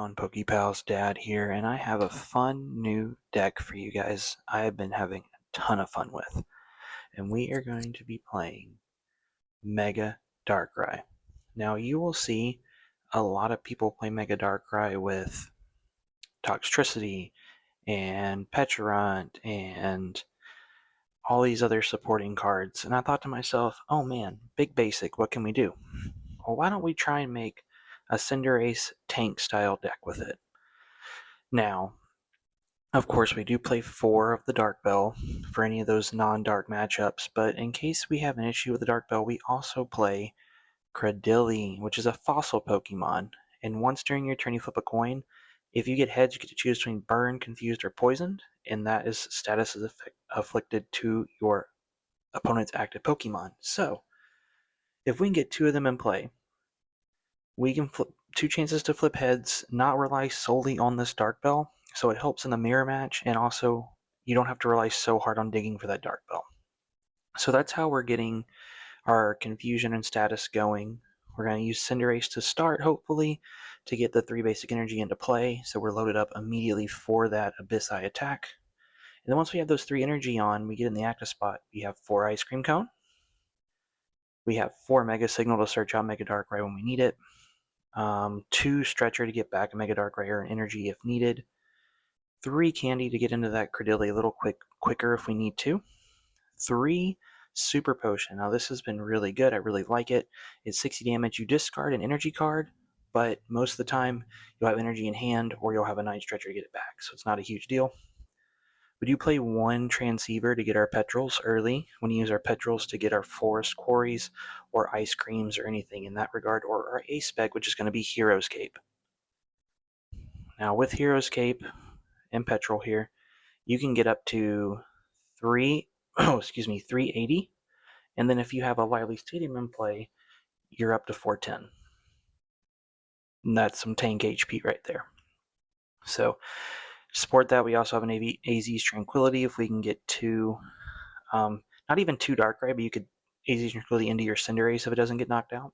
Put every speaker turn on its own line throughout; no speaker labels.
on? PokePal's dad here, and I have a fun new deck for you guys I have been having a ton of fun with. And we are going to be playing Mega Darkrai. Now you will see a lot of people play Mega Darkrai with Toxtricity and Petrel and all these other supporting cards. And I thought to myself, oh man, big basic, what can we do? Well, why don't we try and make a Cinderace tank style deck with it? Now, of course, we do play 4 of the Dark Bell for any of those non-dark matchups, but in case we have an issue with the Dark Bell, we also play Cradily, which is a fossil Pokemon, and once during your turn you flip a coin. If you get heads, you get to choose between Burn, Confused, or Poisoned, and that is status is afflicted to your opponent's active Pokemon. So, if we can get 2 of them in play, we can flip 2 chances to flip heads, not rely solely on this Dark Bell, so it helps in the mirror match, and also you don't have to rely so hard on digging for that Dark Bell. So that's how we're getting our confusion and status going. We're going to use Cinderace to start, hopefully, to get the 3 basic energy into play, so we're loaded up immediately for that Abyss Eye attack. And then once we have those 3 energy on, we get in the active spot. We have 4 Ice Cream Cone. We have 4 Mega Signal to search out Mega Darkrai when we need it. 2 Stretcher to get back a Mega Darkrai or an energy if needed. 3 Candy to get into that Cradily a little quicker if we need to. 3 Super Potion. Now this has been really good. I really like it. It's 60 damage. You discard an energy card, but most of the time you'll have energy in hand or you'll have a Night Stretcher to get it back, so it's not a huge deal. We do play 1 Transceiver to get our Petrels early. When we use our Petrels to get our Forest Quarries or Ice Creams or anything in that regard, or our Ace Spec, which is going to be Hero's Cape. Now with Hero's Cape and Petrel here, you can get up to 380, and then if you have a Lively Stadium in play, you're up to 410. And that's some tank HP right there. So to support that, we also have an AZ's Tranquility if we can get 2, not even 2 Darkrai, but you could AZ's Tranquility into your Cinderace if it doesn't get knocked out.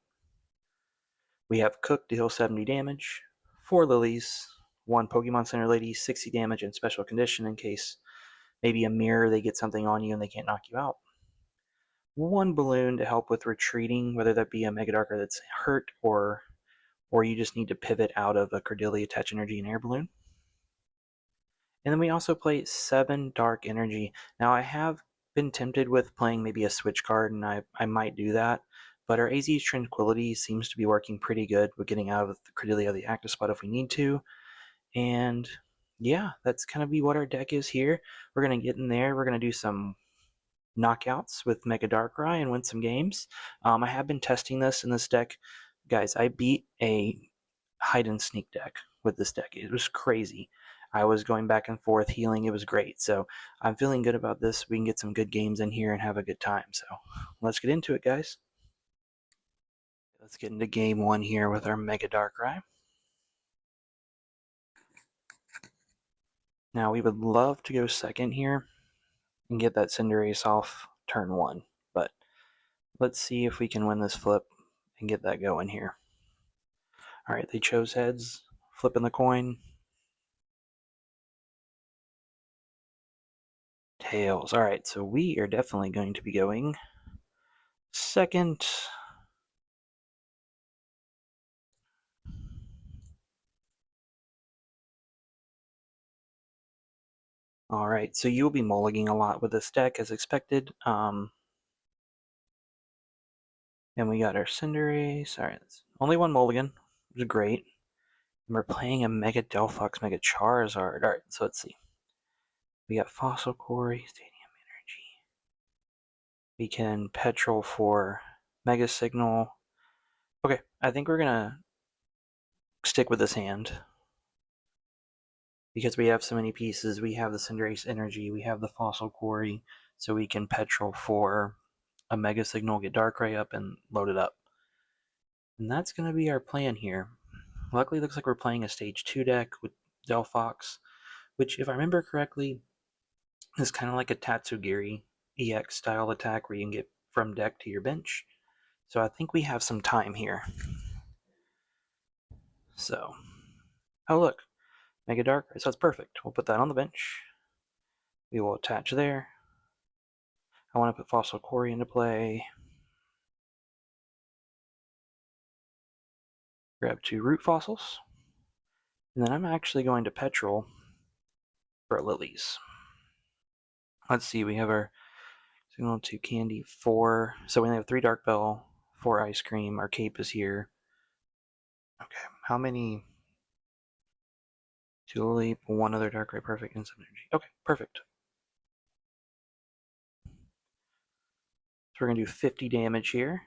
We have Cook to heal 70 damage, 4 Lilies, 1 Pokemon Center Lady, 60 damage and special condition in case maybe a mirror, they get something on you and they can't knock you out. 1 Balloon to help with retreating, whether that be a Mega Darkrai that's hurt or you just need to pivot out of a Cradily, attach energy, and Air Balloon. And then we also play 7 Dark Energy. Now I have been tempted with playing maybe a Switch card, and I might do that, but our AZ's Tranquility seems to be working pretty good with getting out of the Cradily out of the active spot if we need to. And yeah, that's kind of be what our deck is here. We're going to get in there. We're going to do some knockouts with Mega Darkrai and win some games. I have been testing this in this deck. Guys, I beat a hide and sneak deck with this deck. It was crazy. I was going back and forth healing. It was great. So I'm feeling good about this. We can get some good games in here and have a good time. So let's get into it, guys. Let's get into game 1 here with our Mega Darkrai. Now we would love to go second here and get that Cinderace off turn 1, but let's see if we can win this flip and get that going here. Alright, they chose heads, flipping the coin. Tails. Alright, so we are definitely going to be going second. Alright, so you'll be mulliganing a lot with this deck as expected. And we got our Cinderace. Alright, only 1 mulligan, which is great. And we're playing a Mega Delphox, Mega Charizard. Alright, so let's see. We got Fossil Quarry, Stadium Energy. We can Petrel for Mega Signal. Okay, I think we're gonna stick with this hand. Because we have so many pieces, we have the Cinderace Energy, we have the Fossil Quarry, so we can Petrel for a Mega Signal, get Darkrai up, and load it up. And that's going to be our plan here. Luckily, it looks like we're playing a Stage 2 deck with Delphox, which, if I remember correctly, is kind of like a Tatsugiri EX style attack where you can get from deck to your bench. So I think we have some time here. So Oh look, Mega Darkrai, so that's perfect. We'll put that on the bench. We will attach there. I want to put Fossil Quarry into play. Grab 2 root fossils. And then I'm actually going to Petrel for Lilies. Let's see, we have our Signal 2 Candy, 4. So we only have 3 Dark Bell, 4 Ice Cream. Our cape is here. Okay, how many? 2 Lileep, 1 other Darkrai, perfect, and 7 energy. Okay, perfect. So we're going to do 50 damage here,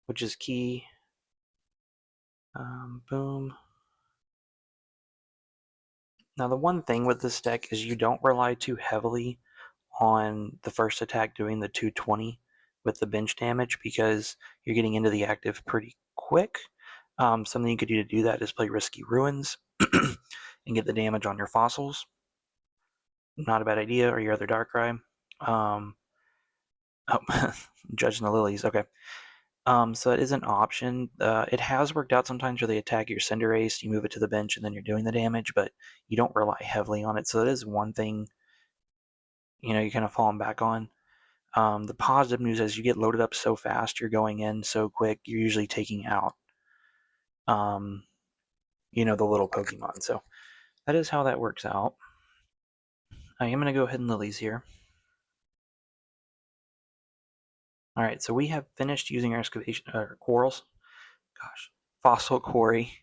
which is key. Boom. Now the one thing with this deck is you don't rely too heavily on the first attack doing the 220 with the bench damage because you're getting into the active pretty quick. Something you could do to do that is play Risky Ruins and get the damage on your fossils. Not a bad idea, or your other Darkrai. Oh, judging the lilies, okay. So it is an option. It has worked out sometimes where they attack your Cinderace, you move it to the bench, and then you're doing the damage, but you don't rely heavily on it. So that is one thing, you're kind of falling back on. The positive news is you get loaded up so fast, you're going in so quick, you're usually taking out, the little Pokemon. So that is how that works out. I am going to go ahead and Lilies here. All right, so we have finished using our excavation quarrels. Gosh, Fossil Quarry.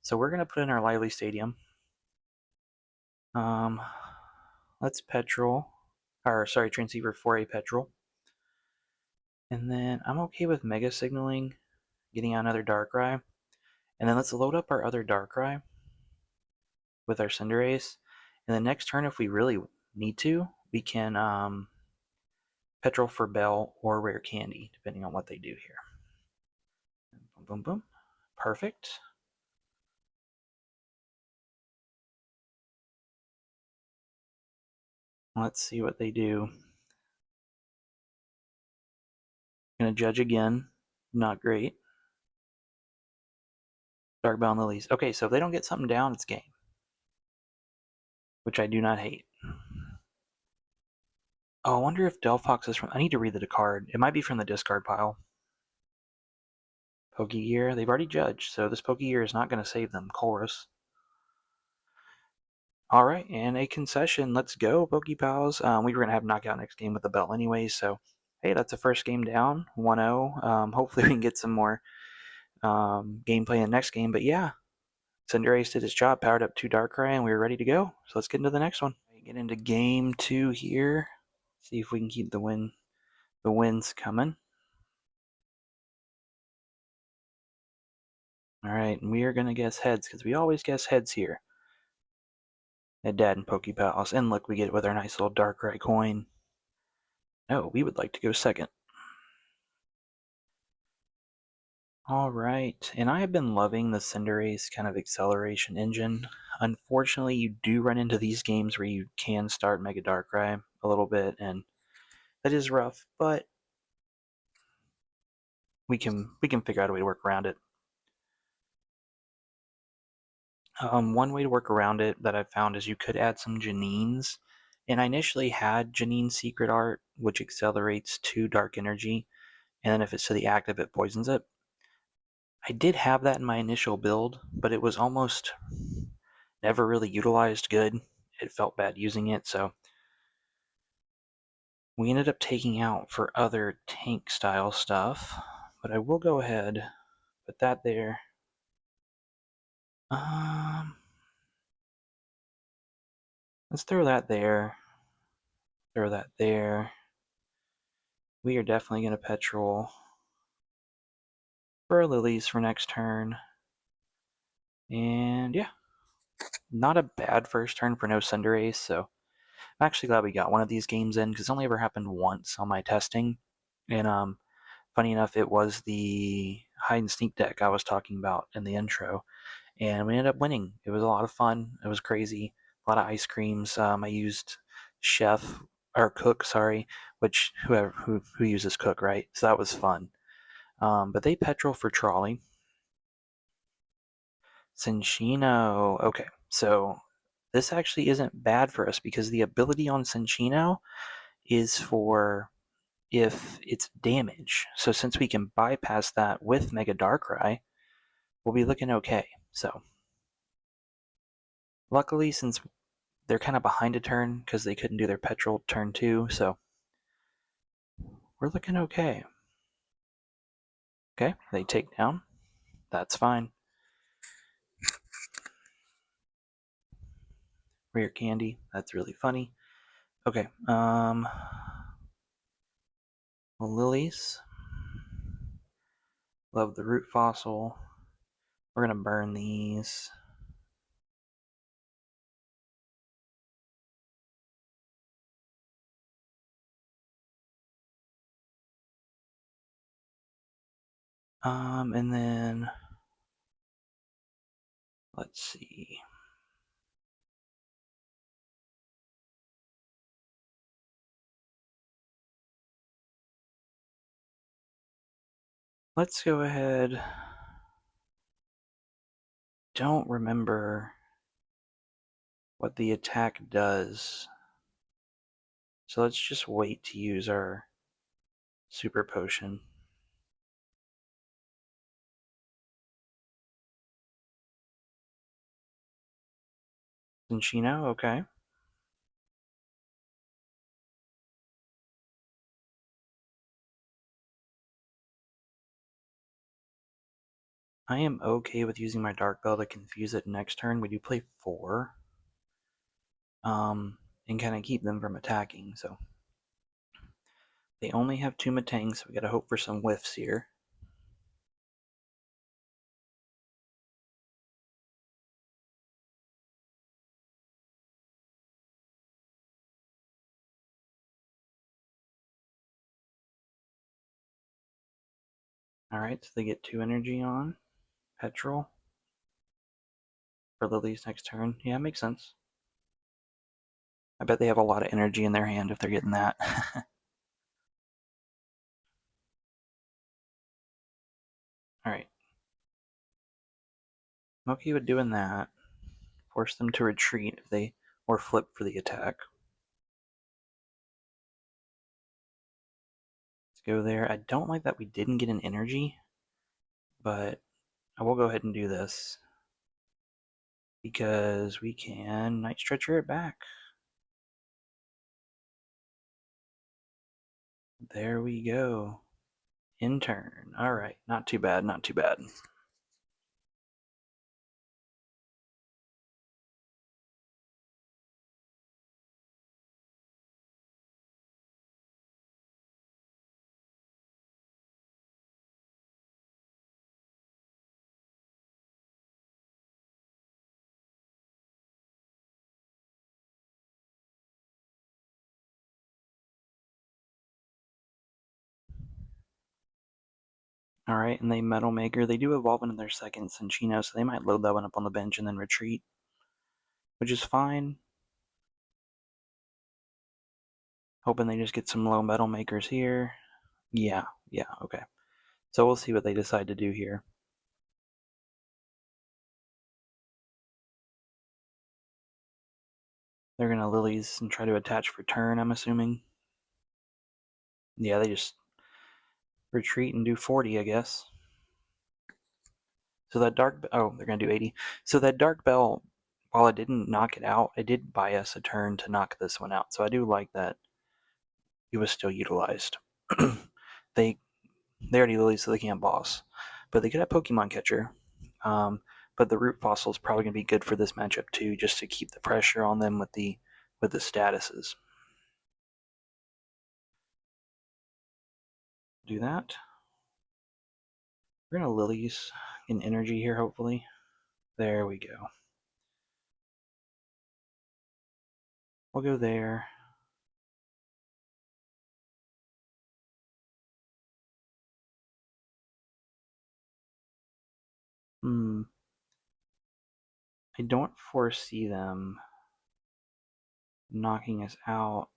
So we're going to put in our Lively Stadium. Let's Petrel, Transceiver for a Petrel. And then I'm okay with Mega Signaling, getting out another Darkrai. And then let's load up our other Darkrai with our Cinderace. And the next turn, if we really need to, we can Petrel for Bell or Rare Candy, depending on what they do here. Boom, boom, boom. Perfect. Let's see what they do. Gonna judge again. Not great. Dark Bell and Lilies. Okay, so if they don't get something down, it's game. Which I do not hate. Oh, I wonder if Delphox is from... I need to read the card. It might be from the discard pile. Pokegear. They've already judged, so this Pokegear is not going to save them. Chorus. Alright, and a concession. Let's go, Pokepals. We were going to have knockout next game with the belt anyway, so... Hey, that's the first game down. 1-0. Hopefully we can get some more gameplay in the next game, but yeah. Cinderace did his job, powered up 2 Darkrai, and we were ready to go. So let's get into the next one. Get into game 2 here. See if we can keep the wins coming. Alright, and we are going to guess heads, because we always guess heads here. At Dad and Pokepals. And look, we get it with our nice little Darkrai coin. No, we would like to go second. Alright, and I have been loving the Cinderace kind of acceleration engine. Unfortunately, you do run into these games where you can start Mega Darkrai a little bit, and that is rough, but we can figure out a way to work around it. One way to work around it that I've found is you could add some Janines. And I initially had Janine Secret Art, which accelerates 2 Dark Energy, and then if it's to the active, it poisons it. I did have that in my initial build, but it was almost never really utilized good. It felt bad using it, so we ended up taking out for other tank style stuff. But I will go ahead, put that there. Let's throw that there. Throw that there. We are definitely going to Petrel for Lilies for next turn. And yeah, not a bad first turn for no Cinderace, so I'm actually glad we got one of these games in, because it only ever happened once on my testing. And funny enough, it was the hide and sneak deck I was talking about in the intro, and we ended up winning. It was a lot of fun. It was crazy. A lot of ice creams. I used Cook, which who uses Cook, right? So that was fun. But they Petrel for Trolley. Cinccino. Okay, so this actually isn't bad for us because the ability on Cinccino is for if it's damage. So since we can bypass that with Mega Darkrai, we'll be looking okay. So luckily, since they're kind of behind a turn because they couldn't do their Petrel turn 2, so we're looking okay. Okay, they take down. That's fine. Rare Candy. That's really funny. Okay, Lilies. Love the root fossil. We're gonna burn these. And then let's see. Let's go ahead. Don't remember what the attack does. So let's just wait to use our Super Potion. Cinccino, okay. I am okay with using my Dark Bell to confuse it next turn. We do play 4. And kind of keep them from attacking, so. They only have 2 Matangs, so we gotta hope for some whiffs here. Alright, so they get 2 energy on. Petrel. For Lillie's next turn. Yeah, makes sense. I bet they have a lot of energy in their hand if they're getting that. Alright. I'm okay with doing that. Force them to retreat if they or flip for the attack. Let's go there. I don't like that we didn't get an energy, but I will go ahead and do this because we can Night Stretcher it back. There we go. In turn. Alright, not too bad, not too bad. Alright, and they Metal Maker. They do evolve into their second Cinccino, so they might load that one up on the bench and then retreat, which is fine. Hoping they just get some low Metal Makers here. Yeah, okay. So we'll see what they decide to do here. They're going to Lilies and try to attach for turn, I'm assuming. Yeah, they just retreat and do 40, I guess. So that Dark... Oh, they're going to do 80. So that Dark Bell, while it didn't knock it out, it did buy us a turn to knock this one out. So I do like that it was still utilized. they already Lilies, so they can't boss. But they could have Pokemon Catcher. But the Root Fossil is probably going to be good for this matchup too, just to keep the pressure on them with the statuses. Do that. We're going to Lilies in energy here, hopefully. There we go. We'll go there. I don't foresee them knocking us out.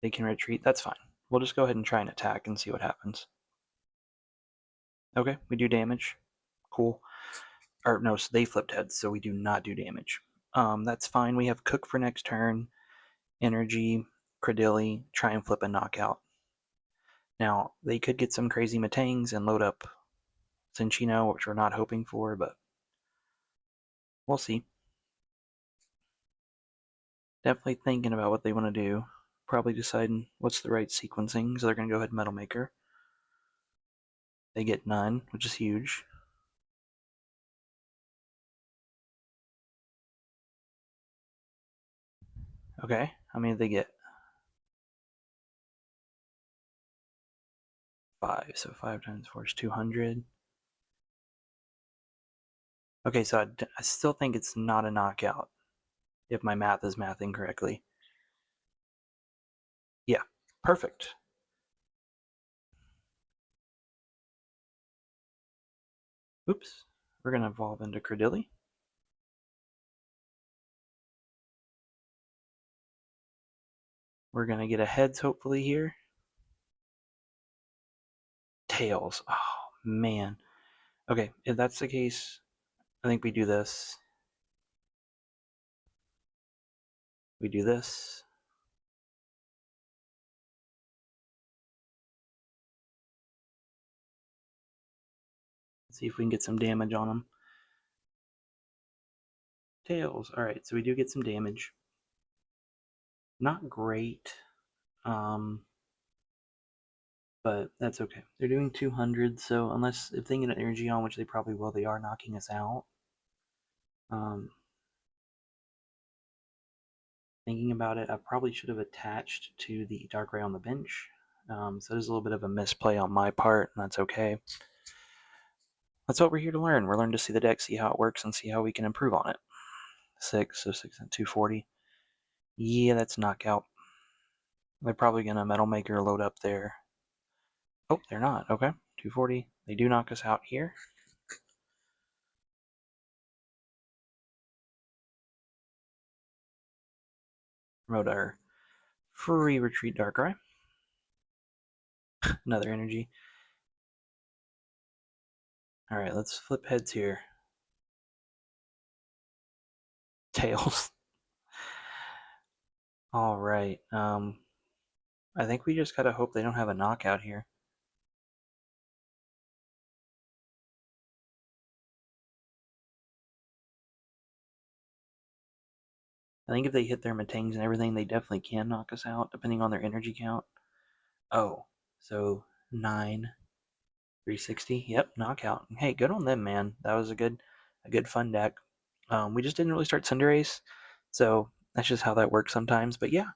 They can retreat. That's fine. We'll just go ahead and try and attack and see what happens. Okay, we do damage. Cool. Or no, so they flipped heads, so we do not do damage. That's fine. We have Cook for next turn, Energy, Cradily, try and flip a knockout. Now, they could get some crazy Matangs and load up Cinccino, which we're not hoping for, but we'll see. Definitely thinking about what they want to do. Probably deciding what's the right sequencing, so they're going to go ahead and Metal Maker. They get none, which is huge. Okay, how many did they get? 5, so 5 times 4 is 200. Okay, so I still think it's not a knockout, if my math is mathing correctly. Yeah, perfect. Oops, we're going to evolve into Cradily. We're going to get a heads hopefully here. Tails. Oh, man. Okay, if that's the case, I think we do this. We do this. Let's see if we can get some damage on them. Tails. Alright, so we do get some damage. Not great. But that's okay. They're doing 200, so unless if they get an energy on, which they probably will, they are knocking us out. Thinking about it, I probably should have attached to the Darkrai on the bench. So there's a little bit of a misplay on my part, and that's okay. That's what we're here to learn. We're learning to see the deck, see how it works, and see how we can improve on it. 6, so 6 and 240. Yeah, that's knockout. They're probably going to Metal Maker load up there. Oh, they're not. Okay, 240. They do knock us out here. Wrote our free retreat Darkrai. Another energy. Alright, let's flip heads here. Tails. Alright, I think we just gotta hope they don't have a knockout here. I think if they hit their Matangs and everything, they definitely can knock us out, depending on their energy count. Oh, so 9, 360. Yep, knockout. Hey, good on them, man. That was a good fun deck. We just didn't really start Cinderace, so that's just how that works sometimes. But yeah,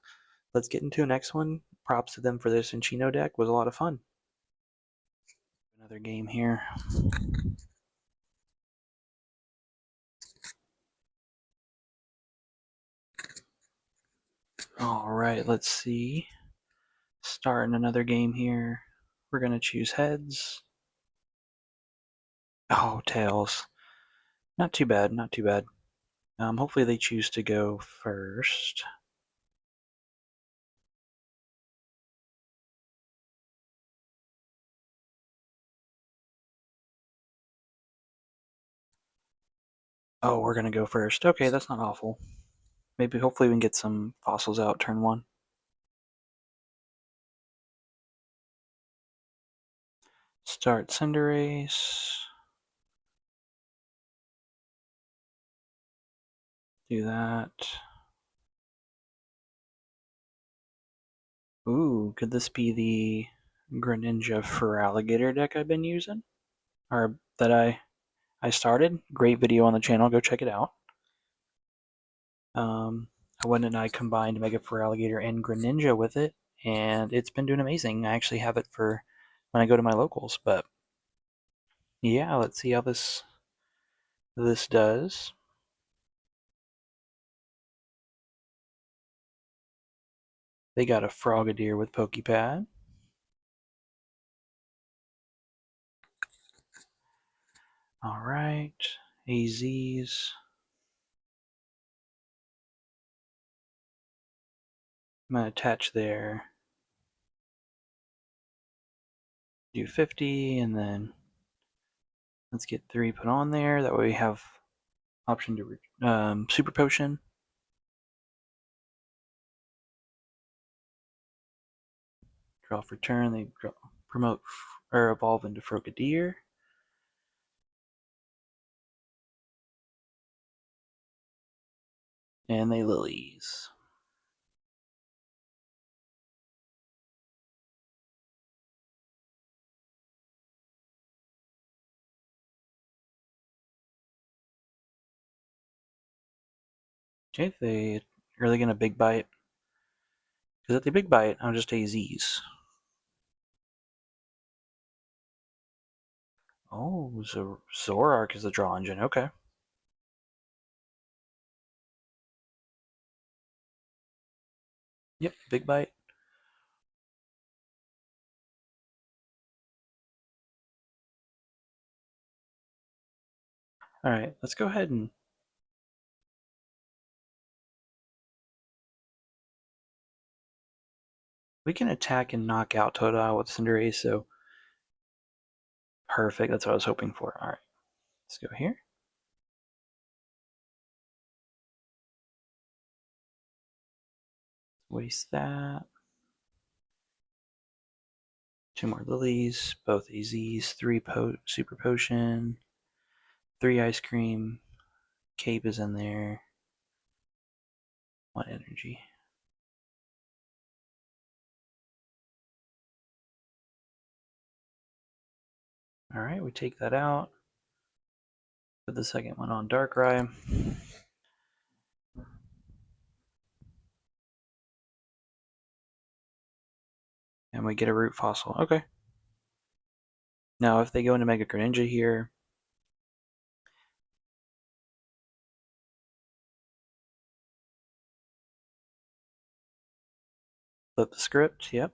let's get into the next one. Props to them for this Cinccino deck. Was a lot of fun. Another game here. Alright, let's see. Starting another game here. We're going to choose heads. Oh, tails. Not too bad, not too bad. Hopefully they choose to go first. Oh, we're going to go first. Okay, that's not awful. Maybe hopefully we can get some fossils out turn 1. Start Cinderace. Do that. Ooh, could this be the Greninja Feraligatr deck I've been using? Or that I started? Great video on the channel, go check it out. I went and I combined Mega Feraligatr and Greninja with it, and it's been doing amazing. I actually have it for when I go to my locals, but yeah, let's see how this does. They got a Frogadier with Poké Pad. Alright, AZs. I'm going to attach there. Do 50, and then Let's get 3 put on there. That way we have option to Super Potion. Draw for turn. They promote or evolve into Frogadier. And they Lilies. Okay, are they gonna big bite? Because if they big bite, I'll just AZs. Oh, Zoroark is the draw engine. Okay. Yep, big bite. All right, let's go ahead and we can attack and knock out Totodile with Cinderace, so perfect. That's what I was hoping for. All right, let's go here. Waste that. 2 more Lilies, both AZs, 3 Super Potion, 3 Ice Cream, Cape is in there, 1 Energy. Alright, we take that out. Put the second one on Darkrai. And we get a Root Fossil. Okay. Now, if they go into Mega Greninja here, flip the script. Yep.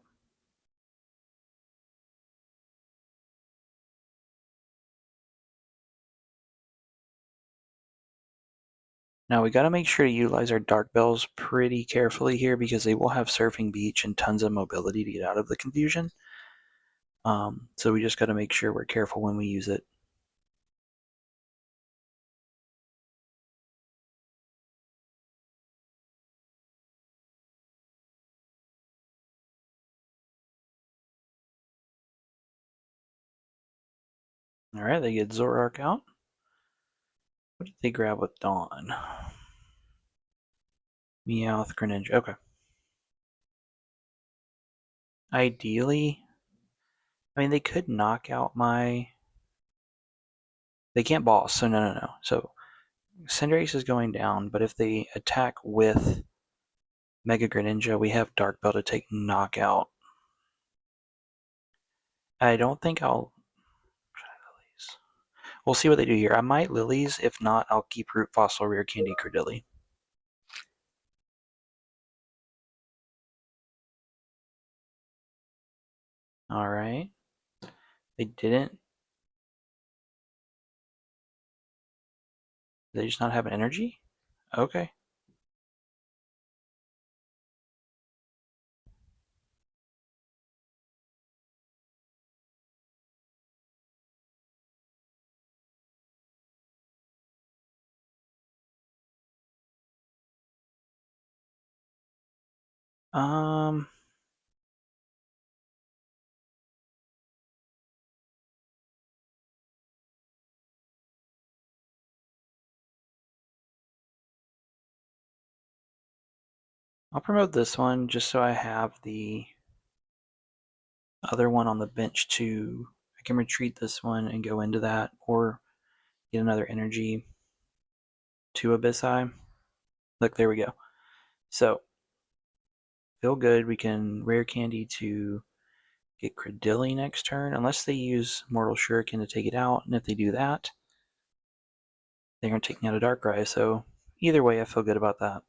Now, we got to make sure to utilize our Dark Bells pretty carefully here because they will have Surfing Beach and tons of mobility to get out of the confusion. So we just got to make sure we're careful when we use it. Alright, they get Zoroark out. What did they grab with Dawn? Meowth, Greninja. Okay. Ideally, I mean, they could knock out my... They can't boss, so no. So Cinderace is going down, but if they attack with Mega Greninja, we have Dark Bell to take knockout. I don't think I'll... We'll see what they do here. I might Lilies. If not, I'll keep Root Fossil, Rare Candy, Cradily. Alright. They didn't... They just not have an energy? Okay. Um... I'll promote this one just so I have the other one on the bench to... I can retreat this one and go into that, or get another energy to Abyssai. Look, there we go. So, feel good. We can Rare Candy to get Cradily next turn, unless they use Mortal Shuriken to take it out, and if they do that, they're going to take me out of Darkrai, so either way, I feel good about that.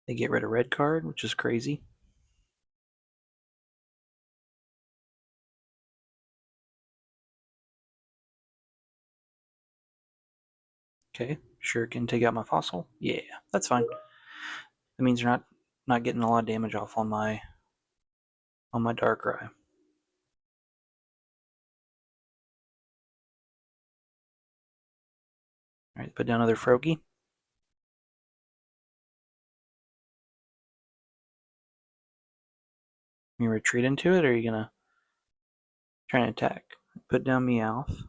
They get rid of red card, which is crazy. Okay, Shuriken take out my Fossil. Yeah, that's fine. That means they're not not getting a lot of damage off on my Darkrai. Alright, put down another Froakie. You retreat into it, or are you gonna try and attack? Put down Meowth.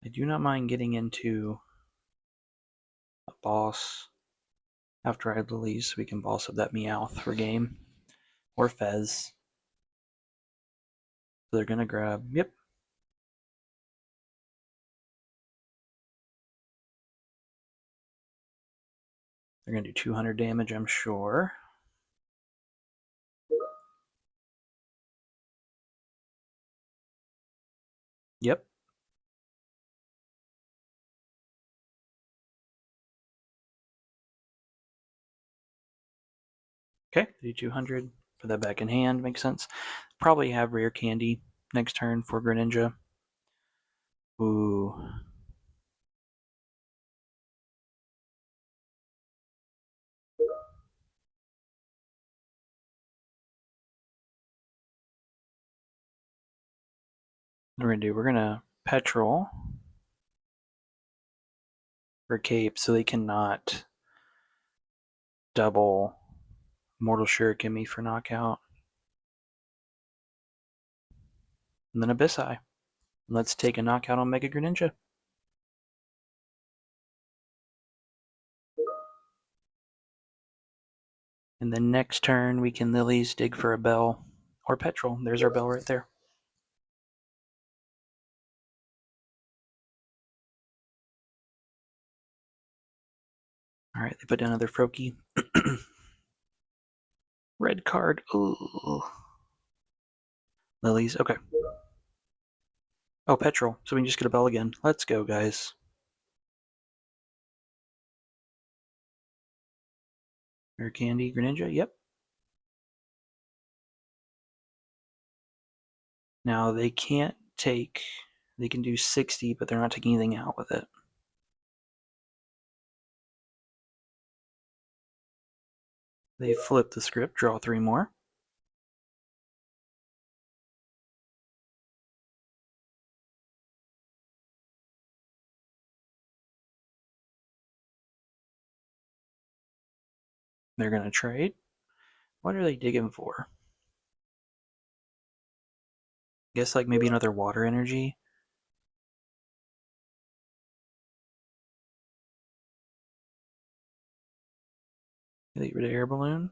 I do not mind getting into a boss after I Lillie, so we can boss up that Meowth for game. Or Fez. So they're gonna grab, yep. They're gonna do 200 damage, I'm sure. Yep. Okay, do 200. Put that back in hand, makes sense. Probably have Rare Candy next turn for Greninja. Ooh. What we're gonna do, we're gonna Petrel for Cape so they cannot double Mortal Shuriken me for knockout. And then Abyssai. Let's take a knockout on Mega Greninja. And then next turn we can Lilies dig for a Bell or Petrel. There's our Bell right there. Alright, they put down another Froakie. Red card. Ooh. Lilies, okay. Oh, Petrel. So we can just get a Bell again. Let's go, guys. Rare Candy, Greninja, yep. Now they can't take, they can do 60, but they're not taking anything out with it. They flip the script, draw 3 more. They're going to trade. What are they digging for? Guess like maybe another water energy. They get rid of Air Balloon.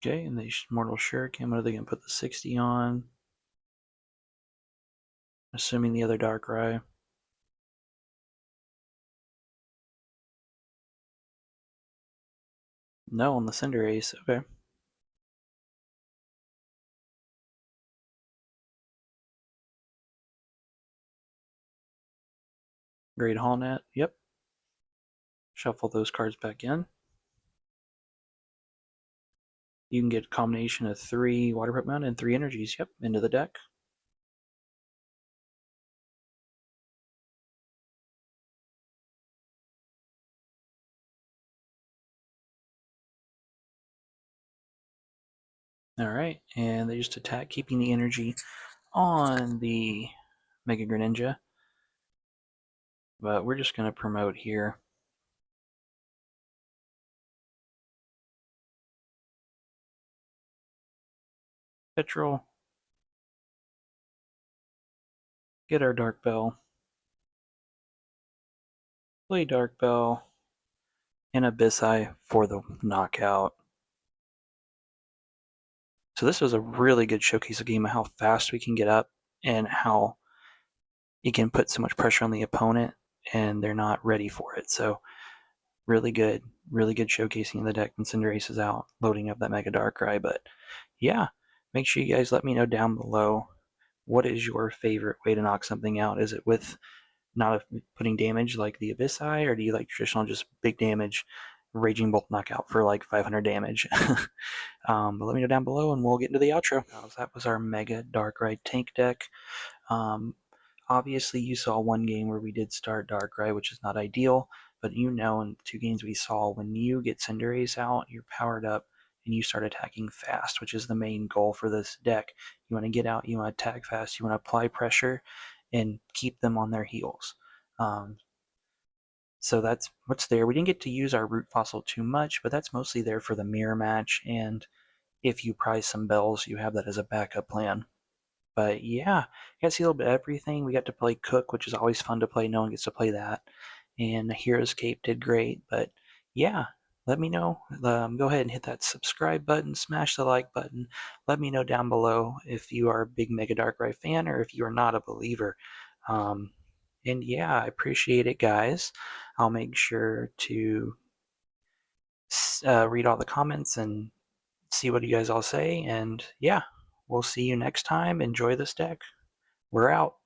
Okay, and they Mortal Shuriken. What are they going to put the 60 on? Assuming the other Darkrai. No, on the Cinderace. Okay. Great Hall Net. Yep. Shuffle those cards back in. You can get a combination of 3 Water Pokemon and 3 energies. Yep, into the deck. Alright, and they just attack, keeping the energy on the Mega Greninja. But we're just going to promote here. Petrel. Get our Dark Bell. Play Dark Bell. And Abyssai for the knockout. So this was a really good showcase of game of how fast we can get up and how you can put so much pressure on the opponent and they're not ready for it. So really good showcasing of the deck. And Cinderace is out loading up that Mega Darkrai. But yeah, make sure you guys let me know down below, what is your favorite way to knock something out? Is it with not putting damage like the Abyssai, or do you like traditional just big damage, Raging Bolt Knockout for like 500 damage. But let me know down below and we'll get into the outro. That was our Mega Darkrai tank deck. Obviously, you saw one game where we did start Darkrai, which is not ideal, but you know in the 2 games we saw, when you get Cinderace out, you're powered up, and you start attacking fast, which is the main goal for this deck. You want to get out, you want to attack fast, you want to apply pressure, and keep them on their heels. So that's what's there. We didn't get to use our Root Fossil too much, but that's mostly there for the mirror match, and if you prize some bells, you have that as a backup plan. But yeah, you got to see a little bit of everything. We got to play Cook, which is always fun to play. No one gets to play that. And Hero's Cape did great. But yeah, let me know. Go ahead and hit that subscribe button, smash the like button. Let me know down below if you are a big Mega Darkrai fan or if you are not a believer. And yeah, I appreciate it, guys. I'll make sure to read all the comments and see what you guys all say. And yeah, we'll see you next time. Enjoy this deck. We're out.